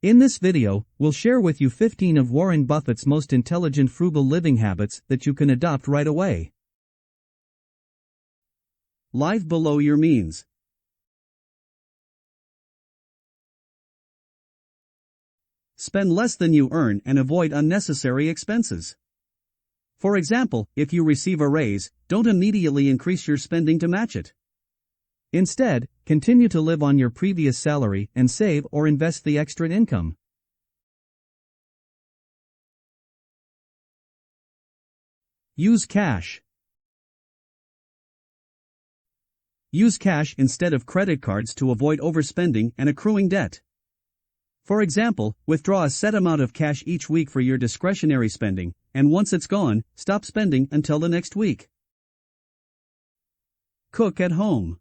In this video, we'll share with you 15 of Warren Buffett's most intelligent frugal living habits that you can adopt right away. Live below your means. Spend less than you earn and avoid unnecessary expenses. For example, if you receive a raise, don't immediately increase your spending to match it. Instead, continue to live on your previous salary and save or invest the extra income. Use cash. Use cash instead of credit cards to avoid overspending and accruing debt. For example, withdraw a set amount of cash each week for your discretionary spending, and once it's gone, stop spending until the next week. Cook at home.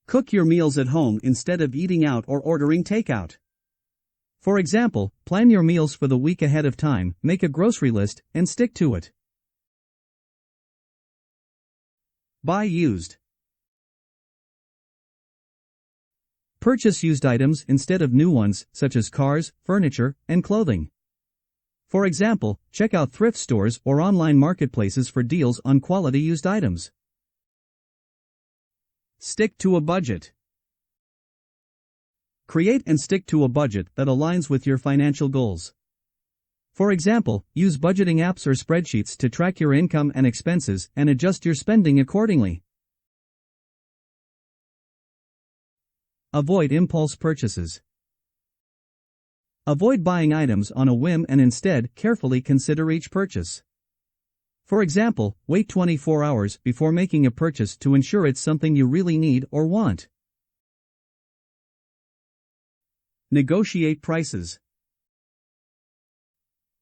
Cook your meals at home instead of eating out or ordering takeout. For example, plan your meals for the week ahead of time, make a grocery list, and stick to it. Buy used. Purchase used items instead of new ones, such as cars, furniture, and clothing. For example, check out thrift stores or online marketplaces for deals on quality used items. Stick to a budget. Create and stick to a budget that aligns with your financial goals. For example, use budgeting apps or spreadsheets to track your income and expenses and adjust your spending accordingly. Avoid impulse purchases. Avoid buying items on a whim and instead carefully consider each purchase. For example, wait 24 hours before making a purchase to ensure it's something you really need or want. Negotiate prices.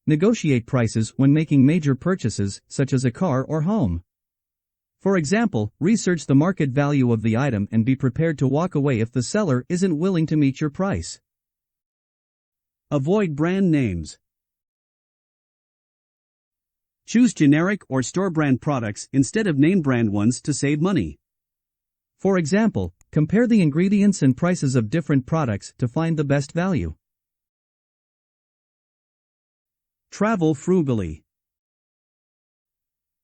Negotiate prices when making major purchases, such as a car or home. For example, research the market value of the item and be prepared to walk away if the seller isn't willing to meet your price. Avoid brand names. Choose generic or store-brand products instead of name-brand ones to save money. For example, compare the ingredients and prices of different products to find the best value. Travel frugally.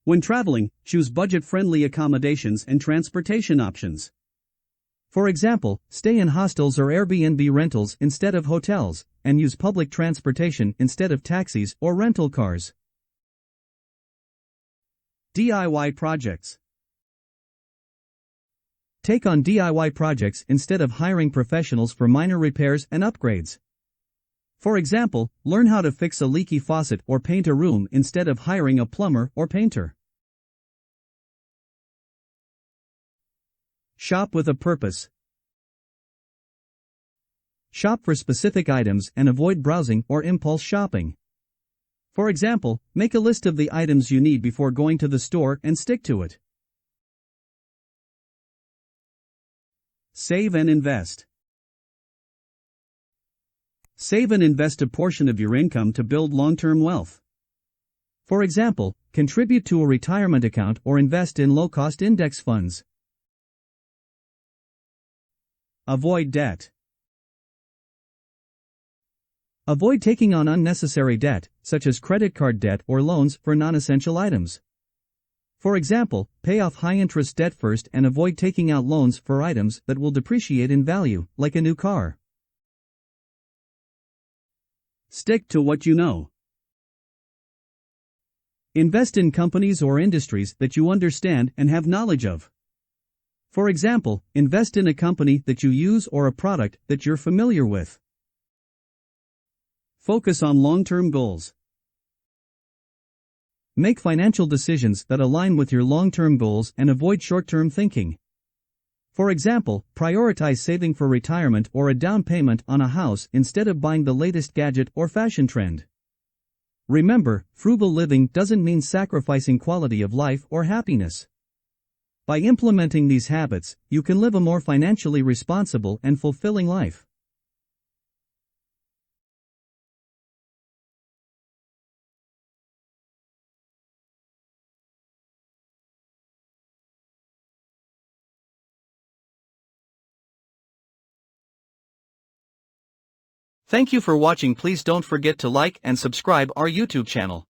When traveling, choose budget-friendly accommodations and transportation options. For example, stay in hostels or Airbnb rentals instead of hotels, and use public transportation instead of taxis or rental cars. DIY projects. Take on DIY projects instead of hiring professionals for minor repairs and upgrades. For example, learn how to fix a leaky faucet or paint a room instead of hiring a plumber or painter. Shop with a purpose. Shop for specific items and avoid browsing or impulse shopping. For example, make a list of the items you need before going to the store and stick to it. Save and invest. Save and invest a portion of your income to build long-term wealth. For example, contribute to a retirement account or invest in low-cost index funds. Avoid debt. Avoid taking on unnecessary debt, such as credit card debt or loans for non-essential items. For example, pay off high-interest debt first and avoid taking out loans for items that will depreciate in value, like a new car. Stick to what you know. Invest in companies or industries that you understand and have knowledge of. For example, invest in a company that you use or a product that you're familiar with. Focus on long-term goals. Make financial decisions that align with your long-term goals and avoid short-term thinking. For example, prioritize saving for retirement or a down payment on a house instead of buying the latest gadget or fashion trend. Remember, frugal living doesn't mean sacrificing quality of life or happiness. By implementing these habits, you can live a more financially responsible and fulfilling life. Thank you for watching. Please don't forget to like and subscribe our YouTube channel.